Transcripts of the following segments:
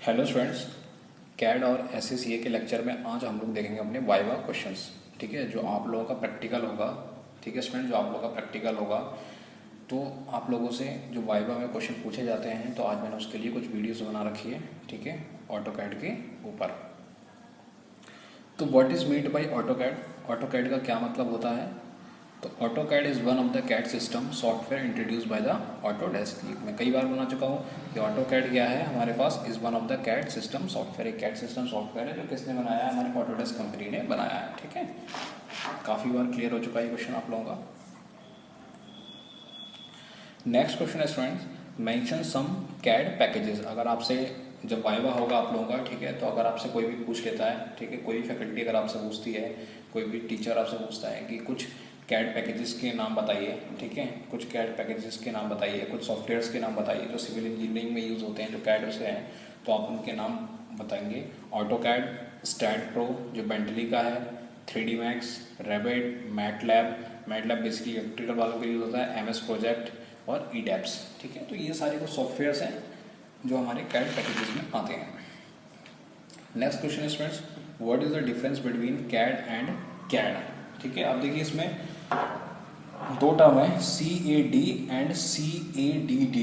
Hello students, CAD और एससीसीए के lecture में आज हम लोग देखेंगे अपने वाइवा क्वेश्चंस। ठीक है, जो आप लोगों का प्रैक्टिकल होगा। ठीक है स्टूडेंट, जो आप लोगों का प्रैक्टिकल होगा तो आप लोगों से जो वाइवा में क्वेश्चन पूछे जाते हैं, तो आज मैंने उसके लिए कुछ वीडियोस बना रखी है। ठीक है, ऑटो कैड के ऊपर। तो what is meant by AutoCAD? AutoCAD का क्या मतलब होता है? तो AutoCAD is one of the CAD system software introduce by the Autodesk. मैं कई बार बना चुका हूँ कि ऑटो कैड क्या है हमारे पास, is one of the CAD system software. एक कैड सिस्टम सॉफ्टवेयर है जो किसने बनाया है? हमारे ऑटोडेस्क कंपनी ने बनाया है। ठीक है, काफ़ी बार क्लियर हो चुका है क्वेश्चन आप लोगों का। नेक्स्ट क्वेश्चन है students, mention some CAD packages. अगर आपसे जब वाइवा होगा आप लोगों का, ठीक है, तो अगर आपसे कोई भी पूछ लेता है, ठीक है, कोई भी फैकल्टी अगर आपसे पूछती है, कोई भी टीचर आपसे पूछता है कि कुछ कैड पैकेजेस के नाम बताइए, ठीक है, कुछ कैड पैकेजेस के नाम बताइए, कुछ सॉफ्टवेयर्स के नाम बताइए जो सिविल इंजीनियरिंग में यूज़ होते हैं, जो कैड से हैं, तो आप उनके नाम बताएंगे। ऑटो कैड, स्टैट प्रो जो बेंटली का है, 3D max, Revit, MATLAB basically electrical वालों के लिए यूज़ होता है, MS प्रोजेक्ट और ईडैप्स। ठीक है, तो ये सारे कुछ सॉफ्टवेयर्स हैं जो हमारे कैड पैकेजेस में आते हैं। Next question is friends, what is the difference between CAD and CAD? ठीक है, अब देखिए इसमें दो टर्म है, CAD एंड CADD।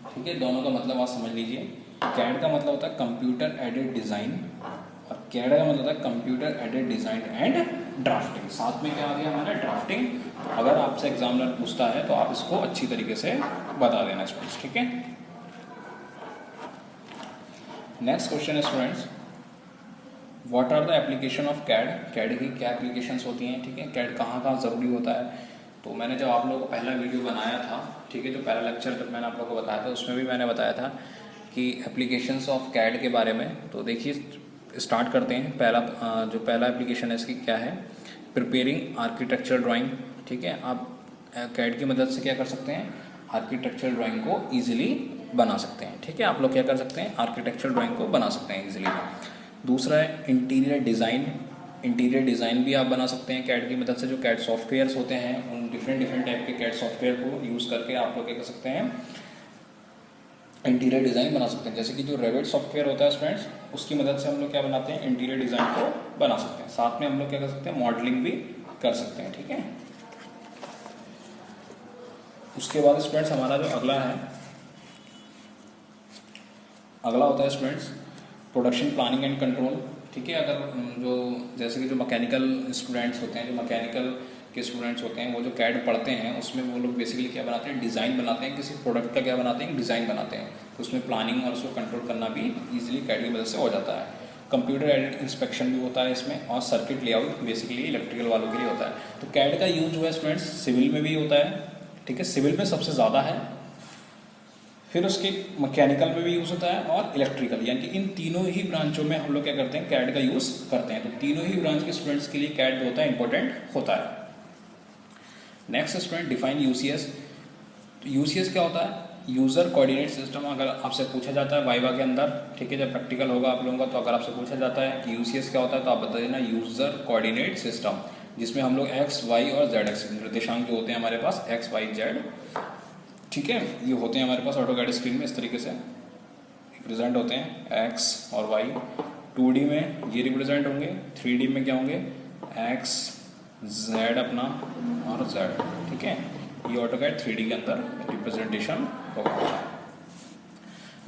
ठीक है, दोनों का मतलब आप समझ लीजिए। कैड का मतलब होता है कंप्यूटर एडेड डिज़ाइन और कैड का मतलब होता है computer aided design and drafting. साथ में क्या आ गया हमारा? ड्राफ्टिंग। अगर आपसे एग्जामिनर पूछता है तो आप इसको अच्छी तरीके से बता देना स्टूडेंट्स। ठीक है, नेक्स्ट क्वेश्चन है students, what are the application of CAD? CAD की क्या एप्लीकेशंस होती हैं? ठीक है, कैड कहाँ कहाँ ज़रूरी होता है? तो मैंने जब आप लोगों को पहला वीडियो बनाया था, ठीक है, जो पहला लेक्चर जब मैंने आप लोगों को बताया था उसमें भी मैंने बताया था कि एप्लीकेशंस ऑफ कैड के बारे में। तो देखिए स्टार्ट करते हैं। जो पहला एप्लीकेशन है इसकी क्या है? Preparing architecture drawing. ठीक है, आप कैड की मदद से क्या कर सकते हैं? आर्किटेक्चर ड्राइंग को ईजिली बना सकते हैं। ठीक है, आप लोग क्या कर सकते हैं? आर्किटेक्चर ड्राइंग को बना सकते हैं ईजिली। दूसरा है इंटीरियर डिज़ाइन। इंटीरियर डिज़ाइन भी आप बना सकते हैं कैड की मदद से। जो कैड सॉफ्टवेयर्स होते हैं उन डिफरेंट टाइप के कैड सॉफ्टवेयर को यूज़ करके आप लोग क्या कर सकते हैं? इंटीरियर डिज़ाइन बना सकते हैं। जैसे कि जो रेविट सॉफ्टवेयर होता है स्टूडेंट्स, उसकी मदद से हम लोग क्या बनाते हैं? इंटीरियर डिज़ाइन को बना सकते हैं। साथ में हम लोग क्या कर सकते हैं? मॉडलिंग भी कर सकते हैं। ठीक है, उसके बाद स्टूडेंट्स हमारा जो अगला होता है students production planning and control. ठीक है, अगर जो जैसे कि जो मैकेनिकल स्टूडेंट्स होते हैं, जो मैकेनिकल के स्टूडेंट्स होते हैं, वो जो कैड पढ़ते हैं उसमें वो लोग बेसिकली क्या बनाते हैं? डिज़ाइन बनाते हैं। किसी प्रोडक्ट का क्या बनाते हैं? डिज़ाइन बनाते हैं। तो उसमें प्लानिंग और उसको कंट्रोल करना भी ईजिली कैड की मदद से हो जाता है। कंप्यूटर एडेड इंस्पेक्शन भी होता है इसमें, और सर्किट लेआउट बेसिकली इलेक्ट्रिकल वालों के लिए होता है। तो कैड का यूज जो है स्टूडेंट्स सिविल में भी होता है। ठीक है, सिविल में सबसे ज़्यादा है, फिर उसके मैकेनिकल में भी यूज़ होता है और इलेक्ट्रिकल, यानी कि इन तीनों ही ब्रांचों में हम लोग क्या करते हैं? कैड का यूज़ करते हैं। तो तीनों ही ब्रांच के स्टूडेंट्स के लिए कैड जो होता है इंपॉर्टेंट होता है। Next student define UCS. तो यूसीएस क्या होता है? User coordinate system. अगर आपसे पूछा जाता है वाइवा के अंदर, ठीक है, जब प्रैक्टिकल होगा आप लोगों का, तो अगर आपसे पूछा जाता है कि यूसीएस क्या होता है तो आप बता देना यूज़र कोऑर्डिनेट सिस्टम, जिसमें हम लोग एक्स वाई और जेड एक्स निर्देशांक जो होते हैं हमारे पास एक्स वाई जेड, ठीक है, ये होते हैं हमारे पास ऑटो कैड स्क्रीन में इस तरीके से रिप्रेजेंट होते हैं एक्स और वाई। 2D में ये रिप्रेजेंट होंगे, 3D में क्या होंगे? एक्स जेड अपना और जेड। ठीक है, ये ऑटो कैड 3D के अंदर रिप्रेजेंटेशन होगा।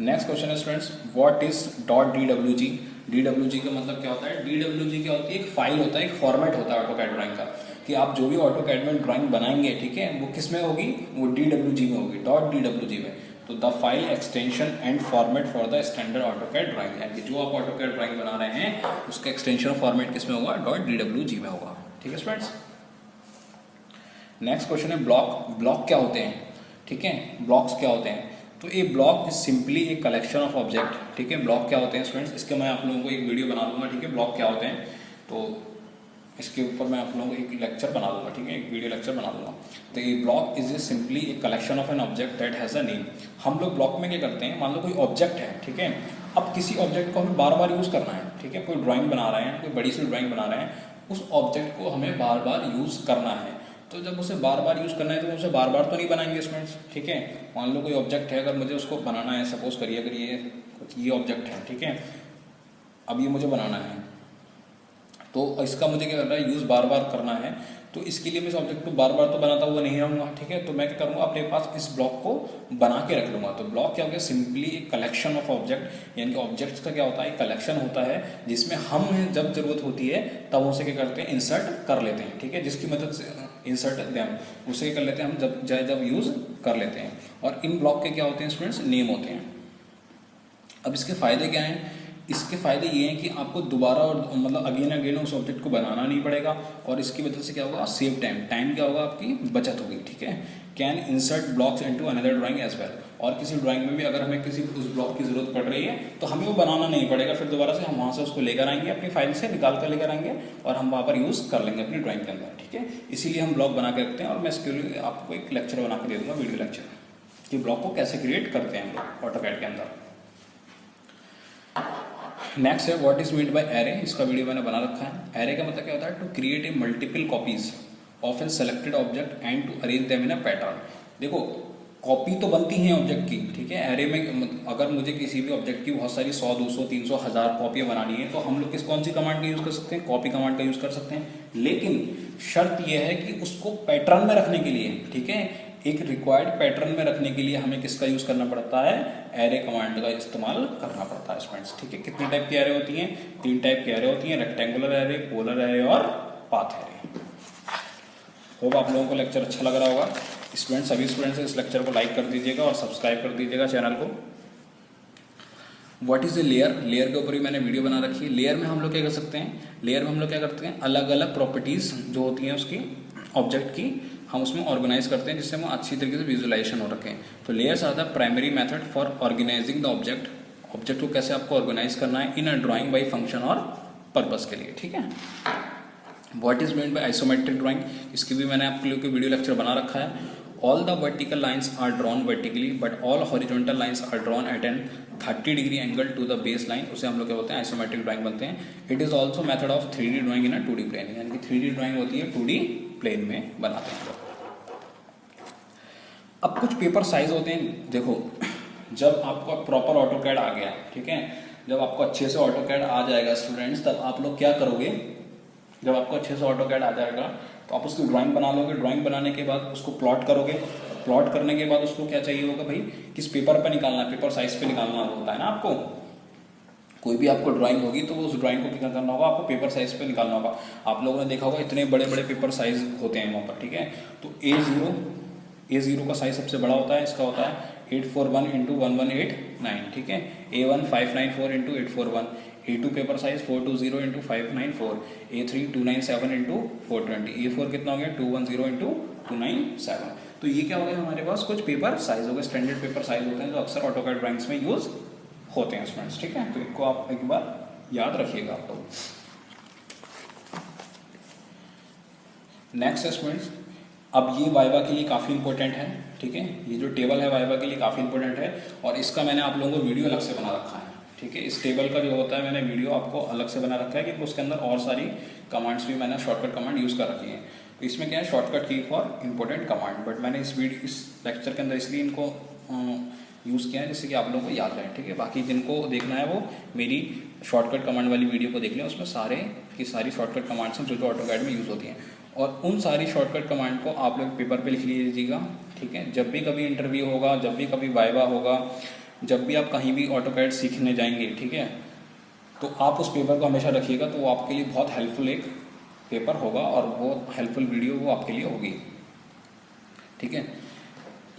नेक्स्ट क्वेश्चन है students, what is .dwg? DWG का मतलब क्या होता है? DWG क्या होती है? एक फाइल होता है, एक फॉर्मेट होता है ऑटो कैड ड्राइंग का, कि आप जो भी ऑटो कैड में ड्राइंग बनाएंगे, ठीक है, वो किस में होगी? वो DWG में होगी, .dwg में। तो the file extension and format for the standard AutoCAD drawing, यानी कि जो आप ऑटो कैड ड्राइंग बना रहे हैं उसका एक्सटेंशन फॉर्मेट किस में होगा? .dwg में होगा। ठीक है स्टूडेंट्स, नेक्स्ट क्वेश्चन है ब्लॉक। ब्लॉक क्या होते हैं? ठीक है, ब्लॉक्स क्या होते हैं? तो ये ब्लॉक इज सिंपली एक कलेक्शन ऑफ ऑब्जेक्ट। ठीक है, ब्लॉक क्या होते हैं स्टूडेंट्स, इसके मैं आप लोगों को एक वीडियो बना दूंगा। ठीक है, ब्लॉक क्या होते हैं, तो इसके ऊपर मैं आप लोगों को एक लेक्चर बना दूंगा। ठीक है, एक वीडियो लेक्चर बना दूंगा। तो ये block is simply a collection of an object that has a name. हम लोग ब्लॉक में क्या करते हैं? मान लो कोई ऑब्जेक्ट है, ठीक है, अब किसी ऑब्जेक्ट को हमें बार बार यूज़ करना है। ठीक है, कोई ड्राइंग बना रहे हैं, कोई बड़ी सी ड्राइंग बना रहे हैं, उस ऑब्जेक्ट को हमें बार बार यूज़ करना है। तो जब उसे बार बार यूज़ करना है तो उसे बार बार तो नहीं बनाएंगे स्टूडेंट्स। ठीक है, मान लो कोई ऑब्जेक्ट है, अगर मुझे उसको बनाना है, सपोज करिए अगर ये ये ऑब्जेक्ट है, ठीक है। अब ये मुझे बनाना है, तो इसका मुझे क्या करना है, यूज़ बार बार करना है। तो इसके लिए मैं इस ऑब्जेक्ट को बार बार तो बनाता हुआ नहीं रहूँगा, ठीक है। तो मैं क्या करूँगा, अपने पास इस ब्लॉक को बना के रख लूँगा। तो ब्लॉक क्या हो गया, सिंपली एक कलेक्शन ऑफ ऑब्जेक्ट, यानी कि ऑब्जेक्ट्स का क्या होता है, एक कलेक्शन होता है जिसमें हम जब जरूरत होती है तब उसे क्या करते हैं, इंसर्ट कर लेते हैं, ठीक है। जिसकी मदद से इंसर्ट दैम, उसे कर लेते हैं हम जब यूज़ कर लेते हैं। और इन ब्लॉक के क्या होते हैं स्टूडेंट्स, नेम होते हैं। अब इसके फ़ायदे क्या हैं, इसके फ़ायदे ये हैं कि आपको दोबारा और मतलब अगेन अगेन उस ऑब्जेक्ट को बनाना नहीं पड़ेगा, और इसकी वजह से क्या होगा, सेव टाइम क्या होगा, आपकी बचत होगी, ठीक है। Can insert blocks into another drawing as well, और किसी ड्राइंग में भी अगर हमें किसी उस ब्लॉक की ज़रूरत पड़ रही है तो हमें वो बनाना नहीं पड़ेगा, फिर दोबारा से हम वहाँ से उसको लेकर आएंगे, अपनी फाइल से निकाल कर लेकर आएंगे और हम वहाँ पर यूज़ कर लेंगे अपनी ड्राइंग के अंदर, ठीक है। इसीलिए हम ब्लॉक बना के रखते हैं। और मैं इसके लिए आपको एक लेक्चर बना के दे दूँगा, वीडियो लेक्चर, कि ब्लॉक को कैसे क्रिएट करते हैं हम लोग ऑटोकैड के अंदर। नेक्स्ट है what is meant bye array, इसका वीडियो मैंने बना रखा है। एरे का मतलब क्या होता है, to create a multiple copies of an selected object and to arrange them in a pattern. देखो कॉपी तो बनती हैं ऑब्जेक्ट की, ठीक है। एरे में अगर मुझे किसी भी ऑब्जेक्ट की बहुत सारी 100, 200, 300, 1000 कॉपियाँ बनानी है तो हम लोग कौन सी कमांड का यूज़ कर सकते हैं, कॉपी कमांड का यूज़ कर सकते हैं। लेकिन शर्त यह है कि उसको पैटर्न में रखने के लिए, ठीक है, एक रिक्वायर्ड पैटर्न में रखने के लिए हमें किसका यूज़ करना पड़ता है, एरे कमांड का इस्तेमाल करना पड़ता है स्टूडेंट्स, ठीक है। कितने टाइप की एरे होती हैं, 3 टाइप की एरे होती हैं, रेक्टेंगुलर एरे, पोलर एरे और पाथ एरे। होप आप लोगों को लेक्चर अच्छा लग रहा होगा स्टूडेंट्स। सभी स्टूडेंट्स इस लेक्चर को लाइक कर दीजिएगा और सब्सक्राइब कर दीजिएगा चैनल को। What is a layer, layer के ऊपर भी मैंने वीडियो बना रखी है। लेयर में हम लोग क्या कर सकते हैं, लेयर में हम लोग क्या करते हैं, अलग अलग प्रॉपर्टीज़ जो होती हैं उसकी ऑब्जेक्ट की, हम उसमें ऑर्गेनाइज करते हैं जिससे हम अच्छी तरीके से विजुअलाइजेशन हो रखें। तो layers are the primary method for organizing the object, object को कैसे आपको ऑर्गेनाइज करना है in a drawing by function और पर्पस के लिए, ठीक है। What is meant by isometric drawing, इसकी भी मैंने आपके लिए वीडियो लेक्चर बना रखा है। All the vertical lines are drawn vertically but all horizontal lines are drawn at an 30 degree angle to the base line, उसे हम लोग क्या बोलते हैं, आइसोमेट्रिक ड्राइंग बनते हैं। It is also method of 3D drawing in a 2D plane, यानी कि 3D ड्राइंग होती है 2D प्लेन में बनाते हैं लोग। अब कुछ पेपर साइज होते हैं, देखो जब आपका प्रॉपर ऑटोकैड आ गया, ठीक है, जब आपको अच्छे से ऑटोकैड आ जाएगा स्टूडेंट्स, तब आप लोग क्या करोगे, जब आपको अच्छे से ऑटोकैड आ जाएगा तो आप उसकी ड्राइंग बना लोगे। ड्राइंग बनाने के बाद उसको प्लॉट करोगे। प्लॉट करने के बाद उसको क्या चाहिए होगा भाई, किस पेपर पर निकालना है, पेपर साइज पे निकालना होता है ना आपको। कोई भी आपको ड्राइंग होगी तो उस ड्राइंग को क्या करना होगा, आपको पेपर साइज पे निकालना होगा। आप लोगों ने देखा होगा इतने बड़े बड़े पेपर साइज होते हैं वहाँ पर, ठीक है। तो A0 का साइज सबसे बड़ा होता है, इसका होता है 841 × 1189, ठीक है। A1 594 × 841, A2 paper size 420 × 594, A3 297 × 420, A4 कितना हो गया 210 × 297। तो ये क्या हो गया, हमारे पास कुछ पेपर साइज हो गए, स्टैंडर्ड पेपर साइज होते हैं जो अक्सर ऑटोकैड ड्राइंग्स में यूज होते हैं स्टूडेंट्स, ठीक है। तो इनको आप एक बार याद रखिएगा आप लोग। नेक्स्ट है स्टूडेंट्स, अब ये वाइवा के लिए काफ़ी इंपॉर्टेंट है, ठीक है। ये जो टेबल है वाइवा के लिए काफ़ी इंपॉर्टेंट है और इसका मैंने आप लोगों को वीडियो अलग से बना रखा है, ठीक है। इस टेबल का जो होता है मैंने वीडियो आपको अलग से बना रखा है क्योंकि उसके अंदर और सारी कमांड्स भी मैंने शॉर्टकट कमांड यूज़ कर रखी है। तो इसमें क्या है, शॉर्टकट की फॉर इंपॉर्टेंट कमांड, बट मैंने इस लेक्चर के अंदर इसलिए इनको यूज़ किया है जिससे कि आप लोगों को याद रहे, ठीक है। बाकी जिनको देखना है वो मेरी शॉर्टकट कमांड वाली वीडियो को देख लें, उसमें सारे की सारी शॉर्टकट कमांड्स हैं जो ऑटोकैड में यूज़ होती हैं। और उन सारी शॉर्टकट कमांड को आप लोग पेपर पे लिख लीजिएगा, ठीक है। जब भी कभी इंटरव्यू होगा, जब भी कभी वाइवा होगा, जब भी आप कहीं भी ऑटोकैड सीखने जाएंगे, ठीक है, तो आप उस पेपर को हमेशा रखिएगा। तो वो आपके लिए बहुत हेल्पफुल एक पेपर होगा और वो हेल्पफुल वीडियो वो आपके लिए होगी, ठीक है।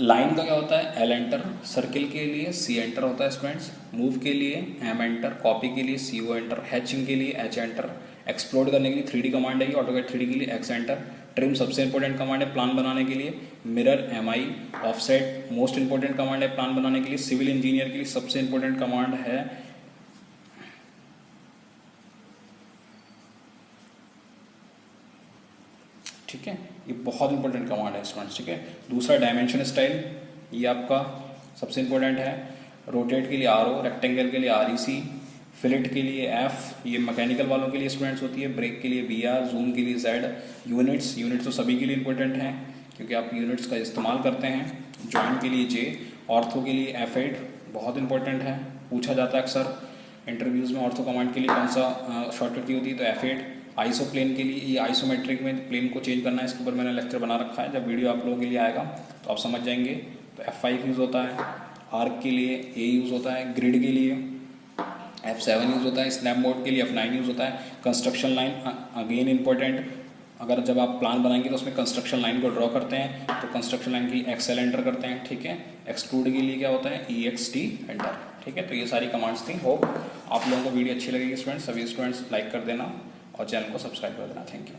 लाइन का क्या होता है, L एंटर, सर्किल के लिए C एंटर होता है स्टूडेंट्स, मूव के लिए M एंटर, कॉपी के लिए CO एंटर, हैचिंग के लिए H एंटर, एक्सप्लोड करने के लिए 3D कमांड है ये ऑटोकैड 3D के लिए X एंटर, ट्रिम सबसे इंपॉर्टेंट कमांड है प्लान बनाने के लिए, mirror MI, offset most important command है प्लान बनाने के लिए, सिविल इंजीनियर के लिए सबसे इंपॉर्टेंट कमांड है ठीक है, ये बहुत इंपॉर्टेंट कमांड है स्टूडेंट्स, ठीक है। दूसरा डायमेंशन स्टाइल, ये आपका सबसे इंपॉर्टेंट है। रोटेट के लिए RO, रेक्टेंगल के लिए REC, फिलेट के लिए F, ये मैकेनिकल वालों के लिए स्टूडेंट्स होती है, ब्रेक के लिए BR, जूम के लिए Z, यूनिट्स तो सभी के लिए इंपॉर्टेंट हैं क्योंकि आप यूनिट्स का इस्तेमाल करते हैं। जॉइंट के लिए J, ऑर्थो के लिए F8 बहुत इंपॉर्टेंट है, पूछा जाता है अक्सर इंटरव्यूज़ में। ऑर्थो कमांड के लिए कौन सा शॉर्टकट की होती है, तो F8। आइसो प्लेन के लिए, ये आइसोमेट्रिक में प्लेन को चेंज करना है, इसके ऊपर मैंने लेक्चर बना रखा है, जब वीडियो आप लोगों के लिए आएगा तो आप समझ जाएंगे। तो F5 यूज़ होता है, आर्क के लिए A यूज़ होता है, ग्रिड के लिए F7 यूज़ होता है, स्नैप मोड के लिए F9 यूज़ होता है। कंस्ट्रक्शन लाइन अगेन इंपॉर्टेंट, अगर जब आप प्लान बनाएंगे तो उसमें कंस्ट्रक्शन लाइन को ड्रॉ करते हैं, तो कंस्ट्रक्शन लाइन की एक्सेल एंटर करते हैं, ठीक है। एक्सट्रूड के लिए क्या होता है, EXT एंटर, ठीक है। तो ये सारी कमांड्स थी। होप आप लोगों को वीडियो अच्छी लगेगी स्टूडेंट्स। सभी स्टूडेंट्स लाइक कर देना और चैनल को सब्सक्राइब कर देना। Thank you.